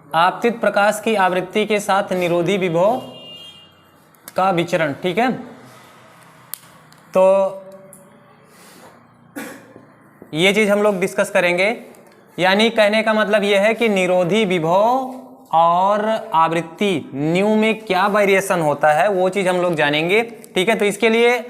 आपतित प्रकाश की आवृत्ति के साथ निरोधी विभव का विचरण। ठीक है, तो ये चीज हम लोग डिस्कस करेंगे। यानी कहने का मतलब यह है कि निरोधी विभव और आवृत्ति न्यू में क्या वेरिएशन होता है वो चीज हम लोग जानेंगे। ठीक है, तो इसके लिए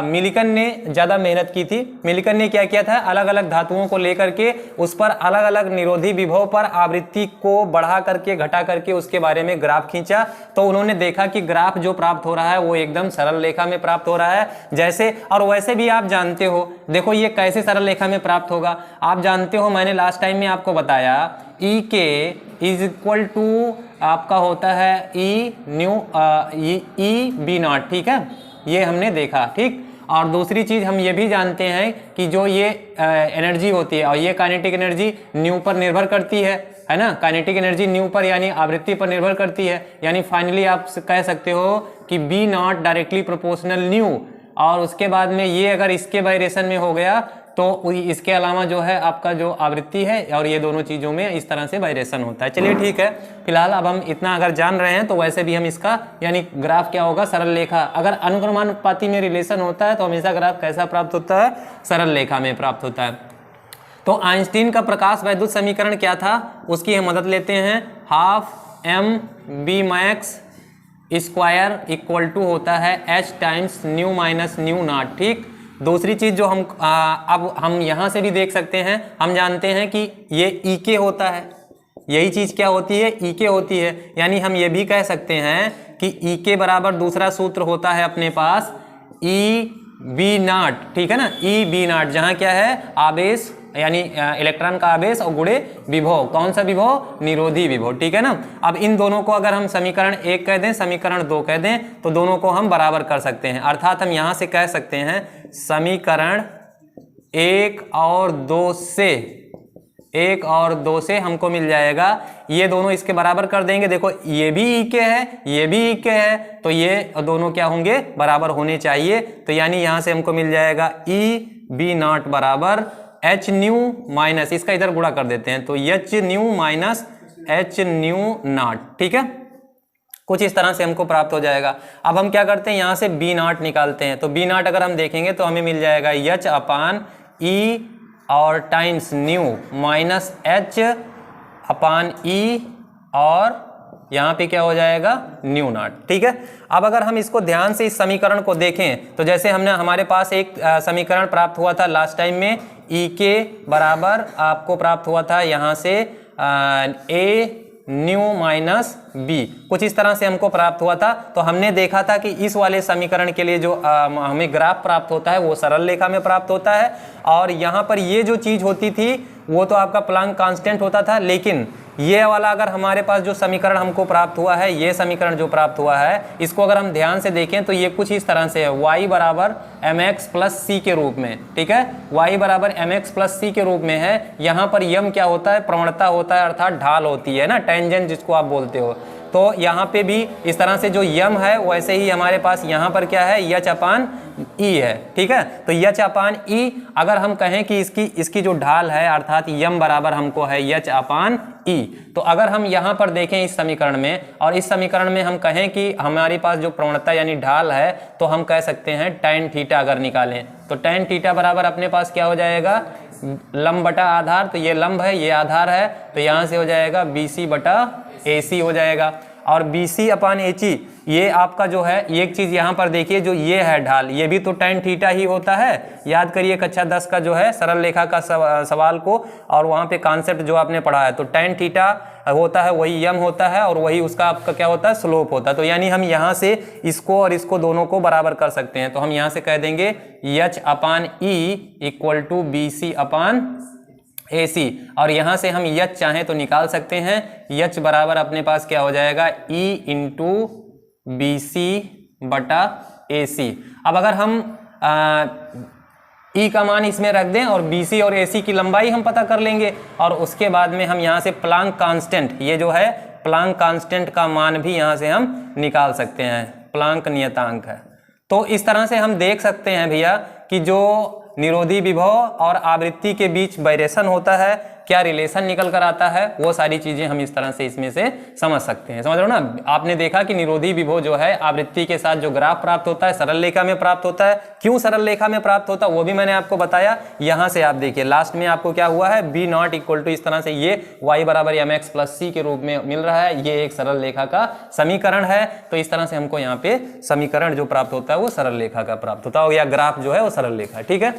मिलिकन ने ज़्यादा मेहनत की थी। मिलिकन ने क्या किया था, अलग अलग धातुओं को लेकर के उस पर अलग अलग निरोधी विभव पर आवृत्ति को बढ़ा करके घटा करके उसके बारे में ग्राफ खींचा। तो उन्होंने देखा कि ग्राफ जो प्राप्त हो रहा है वो एकदम सरल रेखा में प्राप्त हो रहा है। जैसे और वैसे भी आप जानते हो, देखो ये कैसे सरल रेखा में प्राप्त होगा आप जानते हो, मैंने लास्ट टाइम में आपको बताया ई के इज इक्वल टू आपका होता है ई न्यू ई बी नॉट। ठीक है, ये हमने देखा। ठीक, और दूसरी चीज हम ये भी जानते हैं कि जो ये एनर्जी होती है और ये काइनेटिक एनर्जी न्यू पर निर्भर करती है ना। काइनेटिक एनर्जी न्यू पर यानी आवृत्ति पर निर्भर करती है। यानी फाइनली आप कह सकते हो कि v not directly proportional nu, और उसके बाद में ये अगर इसके वाइब्रेशन में हो गया तो इसके अलावा जो है आपका जो आवृत्ति है और ये दोनों चीज़ों में इस तरह से वाइब्रेशन होता है। चलिए ठीक है, फिलहाल अब हम इतना अगर जान रहे हैं तो वैसे भी हम इसका यानी ग्राफ क्या होगा, सरल रेखा। अगर अनुक्रमानुपाती में रिलेशन होता है तो हमेशा ग्राफ कैसा प्राप्त होता है, सरल रेखा में प्राप्त होता है। तो आइंस्टीन का प्रकाश वैद्युत समीकरण क्या था, उसकी हम मदद लेते हैं। Half m v max square equal to होता है h times nu minus nu naught. ठीक, दूसरी चीज जो हम अब हम यहाँ से भी देख सकते हैं, हम जानते हैं कि ये ई के होता है, यही चीज क्या होती है, ई के होती है। यानी हम ये भी कह सकते हैं कि ई के बराबर दूसरा सूत्र होता है अपने पास ई बी नॉट। ठीक है ना, ई बी नॉट, जहाँ क्या है आवेश यानी इलेक्ट्रॉन का आवेश और गुणे विभव। कौन सा विभव, निरोधी विभव। ठीक है ना, अब इन दोनों को अगर हम समीकरण 1 कह दें, समीकरण 2 कह दें तो दोनों को हम बराबर कर सकते हैं। अर्थात हम यहाँ से कह सकते हैं समीकरण 1 और 2 से हमको मिल जाएगा, ये दोनों इसके बराबर कर देंगे। देखो ये भी ई के है, ये भी ई के है, तो ये दोनों क्या होंगे, बराबर होने चाहिए। तो यानी यहाँ से हमको मिल जाएगा ई बी नॉट बराबर एच न्यू माइनस, इसका इधर गुणा कर देते हैं तो H new minus H new naught. ठीक है, कुछ इस तरह से हमको प्राप्त हो जाएगा। अब हम क्या करते हैं, यहाँ से बी नॉट निकालते हैं। तो बी नॉट अगर हम देखेंगे तो हमें मिल जाएगा एच अपान ई और times nu minus H upon ई और यहाँ पे क्या हो जाएगा, न्यू नॉट। ठीक है, अब अगर हम इसको ध्यान से इस समीकरण को देखें तो जैसे हमने हमारे पास एक समीकरण प्राप्त हुआ था लास्ट टाइम में, ई के बराबर आपको प्राप्त हुआ था यहाँ से ए न्यू माइनस बी, कुछ इस तरह से हमको प्राप्त हुआ था। तो हमने देखा था कि इस वाले समीकरण के लिए जो हमें ग्राफ प्राप्त होता है वो सरल रेखा में प्राप्त होता है, और यहाँ पर ये जो चीज़ होती थी वो तो आपका प्लांक कांस्टेंट होता था। लेकिन ये वाला अगर हमारे पास जो समीकरण हमको प्राप्त हुआ है, ये समीकरण जो प्राप्त हुआ है, इसको अगर हम ध्यान से देखें तो ये कुछ इस तरह से है, y बराबर एम एक्स प्लस सी के रूप में। ठीक है, y बराबर एम एक्स प्लस सी के रूप में है। यहाँ पर यम क्या होता है, प्रवणता होता है, अर्थात ढाल होती है ना, टेंजेंट जिसको आप बोलते हो। तो यहाँ पे भी इस तरह से जो यम है वैसे ही हमारे पास यहाँ पर क्या है, यच अपान ई है। ठीक है, तो यच अपान ई अगर हम कहें कि इसकी जो ढाल है अर्थात यम बराबर हमको है यच अपान ई, तो अगर हम यहाँ पर देखें इस समीकरण में और इस समीकरण में हम कहें कि हमारे पास जो प्रवणता यानी ढाल है, तो हम कह सकते हैं tan थीटा अगर निकालें तो tan थीटा बराबर अपने पास क्या हो जाएगा, लंब बटा आधार। तो ये लंब है, ये आधार है, तो यहाँ से हो जाएगा BC बटा AC हो जाएगा। और BC अपान AC ये आपका जो है, एक चीज़ यहाँ पर देखिए, जो ये है ढाल, ये भी तो tan थीटा ही होता है। याद करिए कक्षा 10 का जो है सरल रेखा का सवाल को, और वहाँ पे कॉन्सेप्ट जो आपने पढ़ा है, तो tan थीटा होता है वही यम होता है और वही उसका आपका क्या होता है, स्लोप होता है। तो यानी हम यहाँ से इसको और इसको दोनों को बराबर कर सकते हैं। तो हम यहाँ से कह देंगे h upon e equal to BC upon AC, और यहाँ से हम यच चाहें तो निकाल सकते हैं। यच बराबर अपने पास क्या हो जाएगा, E इंटू BC बटा AC। अब अगर हम E का मान इसमें रख दें और BC और AC की लंबाई हम पता कर लेंगे, और उसके बाद में हम यहाँ से प्लांक कांस्टेंट, ये जो है प्लांक कांस्टेंट का मान भी यहाँ से हम निकाल सकते हैं, प्लांक नियतांक है। तो इस तरह से हम देख सकते हैं भैया कि जो निरोधी विभव और आवृत्ति के बीच वाइब्रेशन होता है, क्या रिलेशन निकल कर आता है, वो सारी चीजें हम इस तरह से इसमें से समझ सकते हैं। समझ रहे हो ना। आपने देखा कि निरोधी विभव जो है आवृत्ति के साथ जो ग्राफ प्राप्त होता है सरल रेखा में प्राप्त होता है। क्यों सरल रेखा में प्राप्त होता है वो भी मैंने आपको बताया। यहां से आप देखिए लास्ट में आपको क्या हुआ है, बी नॉट इक्वल टू इस तरह से ये y बराबर mx प्लस c के रूप में मिल रहा है। ये एक सरल रेखा का समीकरण है। तो इस तरह से हमको यहाँ पे समीकरण जो प्राप्त होता है वो सरल रेखा का प्राप्त होता है, या ग्राफ जो है वो सरल रेखा। ठीक है।